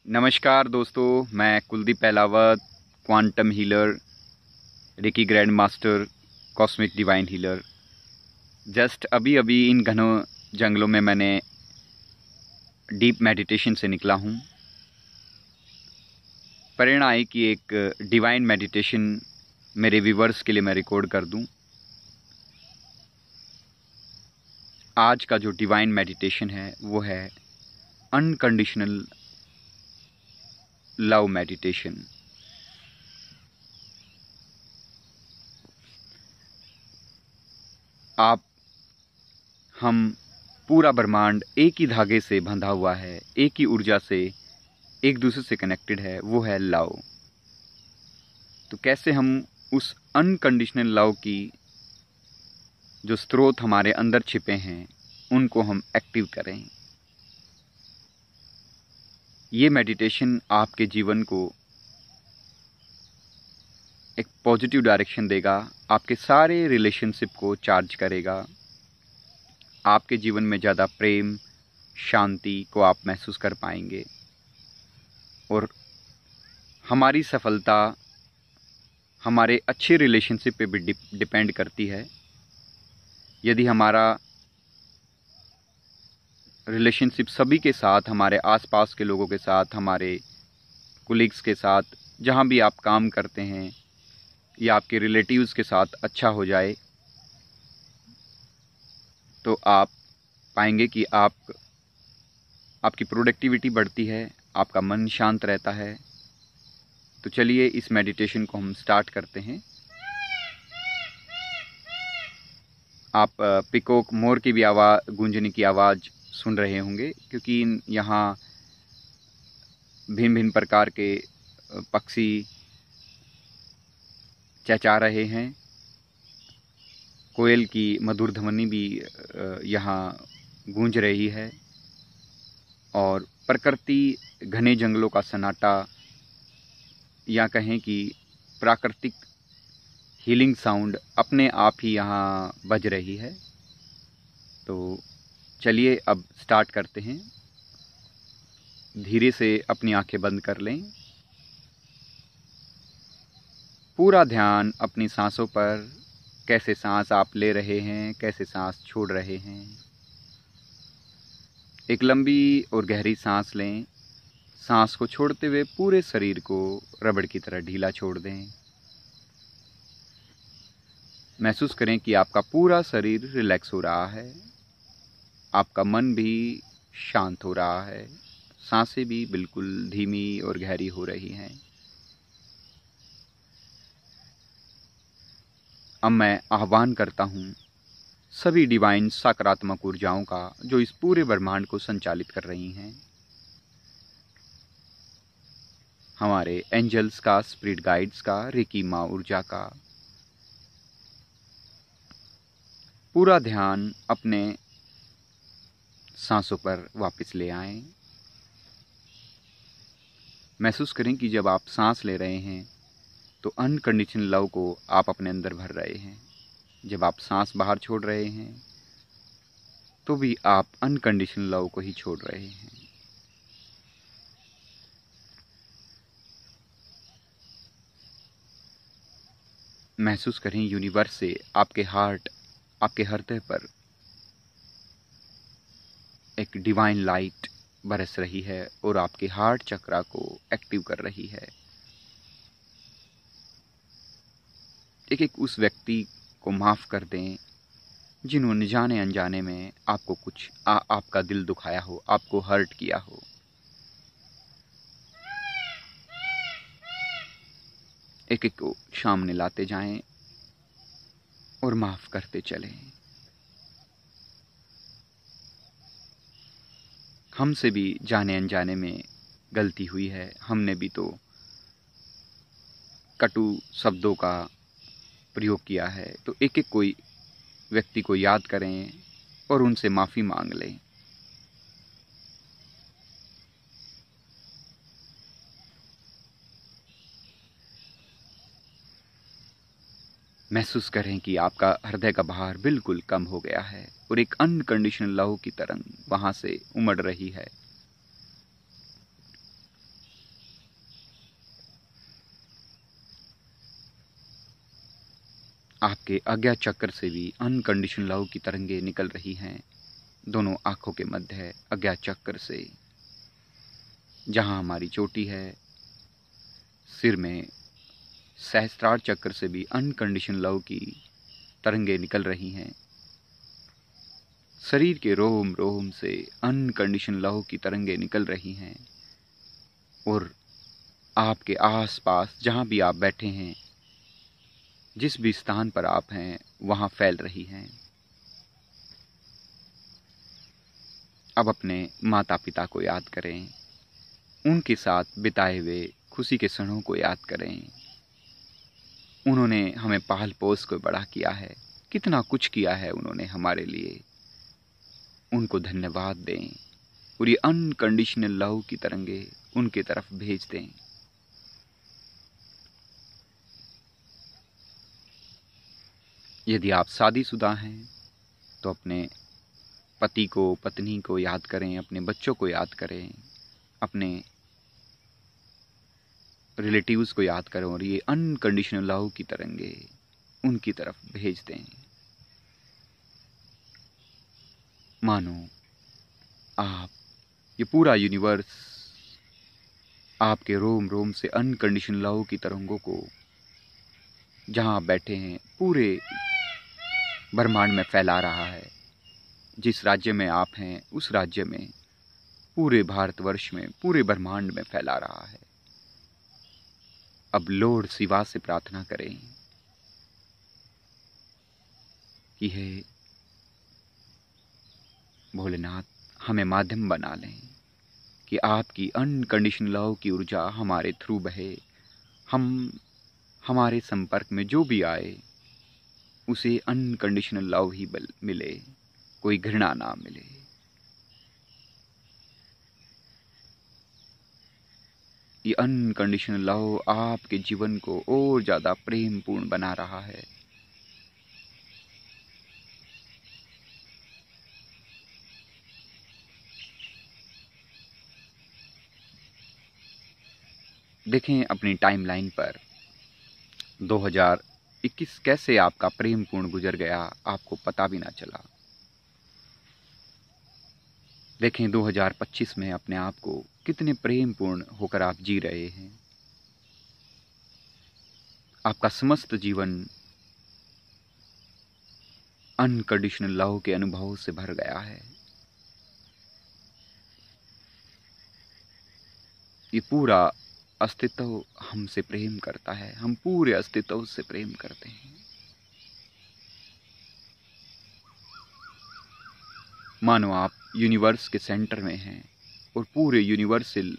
नमस्कार दोस्तों, मैं Kuldeep Pahlawat, quantum healer, reiki grand master, cosmic divine healer. Just अभी अभी इन घनों जंगलों में मैंने डीप मेडिटेशन से निकला हूँ। प्रेरणा आई कि एक डिवाइन मेडिटेशन मेरे व्यूवर्स के लिए मैं रिकॉर्ड कर दूँ। आज का जो डिवाइन मेडिटेशन है वो है अनकंडीशनल लव मेडिटेशन। हम पूरा ब्रह्मांड एक ही धागे से बंधा हुआ है, एक ही ऊर्जा से एक दूसरे से कनेक्टेड है, वो है लव। तो कैसे हम उस अनकंडीशनल लव की जो स्रोत हमारे अंदर छिपे हैं उनको हम एक्टिव करें। ये मेडिटेशन आपके जीवन को एक पॉजिटिव डायरेक्शन देगा, आपके सारे रिलेशनशिप को चार्ज करेगा, आपके जीवन में ज़्यादा प्रेम शांति को आप महसूस कर पाएंगे। और हमारी सफलता हमारे अच्छे रिलेशनशिप पे भी डिपेंड करती है। यदि हमारा रिलेशनशिप सभी के साथ, हमारे आसपास के लोगों के साथ, हमारे कोलीग्स के साथ, जहाँ भी आप काम करते हैं या आपके रिलेटिव्स के साथ अच्छा हो जाए, तो आप पाएंगे कि आपकी प्रोडक्टिविटी बढ़ती है, आपका मन शांत रहता है। तो चलिए इस मेडिटेशन को हम स्टार्ट करते हैं। आप पिकॉक मोर की भी गूंजने की आवाज़ सुन रहे होंगे, क्योंकि यहाँ भिन्न भिन्न प्रकार के पक्षी चहचहा रहे हैं। कोयल की मधुर ध्वनि भी यहाँ गूंज रही है, और प्रकृति घने जंगलों का सन्नाटा, या कहें कि प्राकृतिक हीलिंग साउंड अपने आप ही यहाँ बज रही है। तो चलिए अब स्टार्ट करते हैं। धीरे से अपनी आंखें बंद कर लें। पूरा ध्यान अपनी सांसों पर, कैसे सांस आप ले रहे हैं, कैसे सांस छोड़ रहे हैं। एक लंबी और गहरी सांस लें। सांस को छोड़ते हुए पूरे शरीर को रबड़ की तरह ढीला छोड़ दें। महसूस करें कि आपका पूरा शरीर रिलैक्स हो रहा है, आपका मन भी शांत हो रहा है, सांसें भी बिल्कुल धीमी और गहरी हो रही हैं। अब मैं आह्वान करता हूँ सभी डिवाइन सकारात्मक ऊर्जाओं का जो इस पूरे ब्रह्मांड को संचालित कर रही हैं। हमारे एंजल्स का, स्पिरिट गाइड्स का, रेकी माँ ऊर्जा का। पूरा ध्यान अपने सांसों पर वापस ले आएं। महसूस करें कि जब आप सांस ले रहे हैं तो अनकंडीशनल लव को आप अपने अंदर भर रहे हैं। जब आप सांस बाहर छोड़ रहे हैं तो भी आप अनकंडीशनल लव को ही छोड़ रहे हैं। महसूस करें यूनिवर्स से आपके हार्ट, आपके हृदय पर एक डिवाइन लाइट बरस रही है और आपके हार्ट चक्रा को एक्टिव कर रही है। एक उस व्यक्ति को माफ़ कर दें जिन्होंने जाने अनजाने में आपको कुछ आपका दिल दुखाया हो, आपको हर्ट किया हो। एक को सामने लाते जाएं और माफ़ करते चलें। हमसे भी जाने अनजाने में गलती हुई है, हमने भी तो कटु शब्दों का प्रयोग किया है। तो एक कोई व्यक्ति को याद करें और उनसे माफ़ी मांग लें। महसूस करें कि आपका हृदय का भार बिल्कुल कम हो गया है और एक अनकंडीशनल लहू की तरंग वहां से उमड़ रही है। आपके आज्ञा चक्र से भी अनकंडीशनल लव की तरंगे निकल रही हैं, दोनों आँखों के मध्य है आज्ञा चक्र से। जहाँ हमारी चोटी है, सिर में सहस्त्रार चक्र से भी अनकंडीशनल लव की तरंगे निकल रही हैं। शरीर के रोम रोम से अनकंडीशनल लव की तरंगे निकल रही हैं और आपके आसपास जहाँ भी आप बैठे हैं, जिस भी स्थान पर आप हैं, वहाँ फैल रही हैं। अब अपने माता पिता को याद करें, उनके साथ बिताए हुए खुशी के क्षणों को याद करें। उन्होंने हमें पाल पोस को बड़ा किया है, कितना कुछ किया है उन्होंने हमारे लिए। उनको धन्यवाद दें और ये अनकंडीशनल लव की तरंगे उनके तरफ भेज दें। यदि आप शादीशुदा हैं तो अपने पति को, पत्नी को याद करें, अपने बच्चों को याद करें, अपने रिलेटिव्स को याद करें और ये अनकंडीशनल लव की तरंगे उनकी तरफ भेज दें। मानो आप, ये पूरा यूनिवर्स आपके रोम रोम से अनकंडीशनल लव की तरंगों को जहां आप बैठे हैं पूरे ब्रह्मांड में फैला रहा है। जिस राज्य में आप हैं उस राज्य में, पूरे भारतवर्ष में, पूरे ब्रह्मांड में फैला रहा है। अब लॉर्ड शिवा से प्रार्थना करें कि हे भोलेनाथ, हमें माध्यम बना लें कि आपकी अनकंडीशनल लव की ऊर्जा हमारे थ्रू बहे। हम, हमारे संपर्क में जो भी आए उसे अनकंडीशनल लव ही मिले, कोई घृणा ना मिले। ये अनकंडीशनल लव आपके जीवन को और ज्यादा प्रेम पूर्ण बना रहा है। देखें अपनी टाइमलाइन पर 2021 कैसे आपका प्रेम पूर्ण गुजर गया, आपको पता भी ना चला। देखें 2025 में अपने आप को कितने प्रेम पूर्ण होकर आप जी रहे हैं। आपका समस्त जीवन अनकंडीशनल लव के अनुभव से भर गया है। ये पूरा अस्तित्व हमसे प्रेम करता है, हम पूरे अस्तित्व से प्रेम करते हैं। मानो आप यूनिवर्स के सेंटर में हैं और पूरे यूनिवर्सल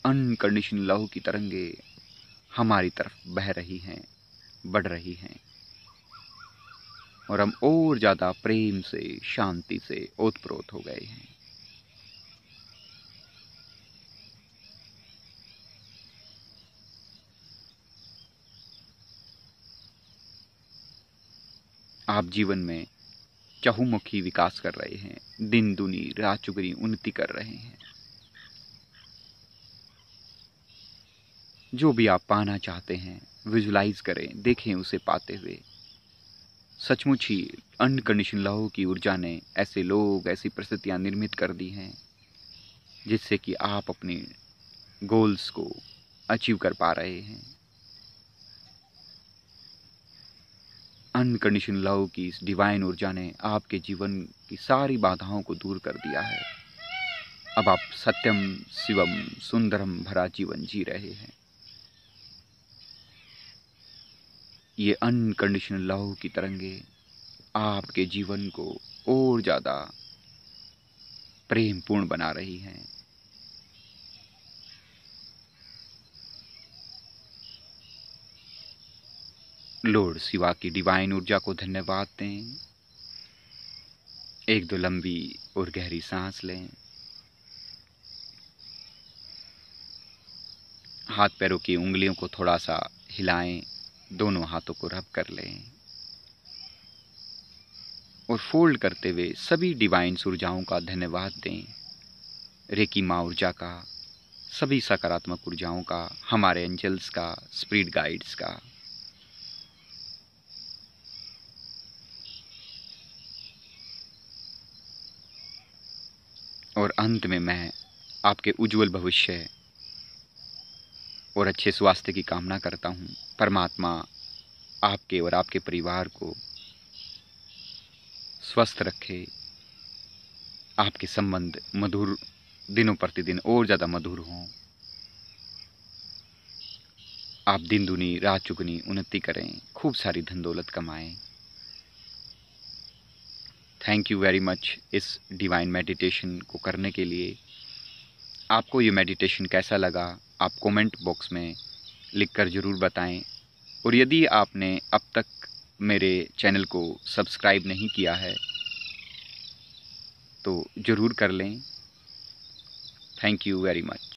अनकंडीशनल लव की तरंगे हमारी तरफ बह रही हैं, बढ़ रही हैं और हम और ज्यादा प्रेम से, शांति से ओतप्रोत हो गए हैं। आप जीवन में चहुमुखी विकास कर रहे हैं, दिन दुनी रात चुगनी उन्नति कर रहे हैं। जो भी आप पाना चाहते हैं विजुलाइज करें, देखें उसे पाते हुए। सचमुच ही अनकंडीशनल लव की ऊर्जा ने ऐसे लोग, ऐसी परिस्थितियां निर्मित कर दी हैं जिससे कि आप अपने गोल्स को अचीव कर पा रहे हैं। अनकंडीशनल लव की इस डिवाइन ऊर्जा ने आपके जीवन की सारी बाधाओं को दूर कर दिया है। अब आप सत्यम शिवम सुंदरम भरा जीवन जी रहे हैं। ये अनकंडीशनल लव की तरंगे आपके जीवन को और ज्यादा प्रेम पूर्ण बना रही हैं। लॉर्ड शिवा की डिवाइन ऊर्जा को धन्यवाद दें। एक दो लंबी और गहरी सांस लें। हाथ पैरों की उंगलियों को थोड़ा सा हिलाएं, दोनों हाथों को रब कर लें और फोल्ड करते हुए सभी डिवाइन ऊर्जाओं का धन्यवाद दें। रेकी माँ ऊर्जा का, सभी सकारात्मक ऊर्जाओं का, हमारे एंजल्स का, स्पिरिट गाइड्स का। और अंत में मैं आपके उज्जवल भविष्य और अच्छे स्वास्थ्य की कामना करता हूँ। परमात्मा आपके और आपके परिवार को स्वस्थ रखे, आपके संबंध मधुर दिनों प्रतिदिन और ज़्यादा मधुर हों, आप दिन दुनी रात चुगनी उन्नति करें, खूब सारी धन दौलत कमाएं। थैंक यू वेरी मच इस डिवाइन मेडिटेशन को करने के लिए। आपको ये मेडिटेशन कैसा लगा आप कमेंट बॉक्स में लिखकर ज़रूर बताएं। और यदि आपने अब तक मेरे चैनल को सब्सक्राइब नहीं किया है तो ज़रूर कर लें। Thank you very much.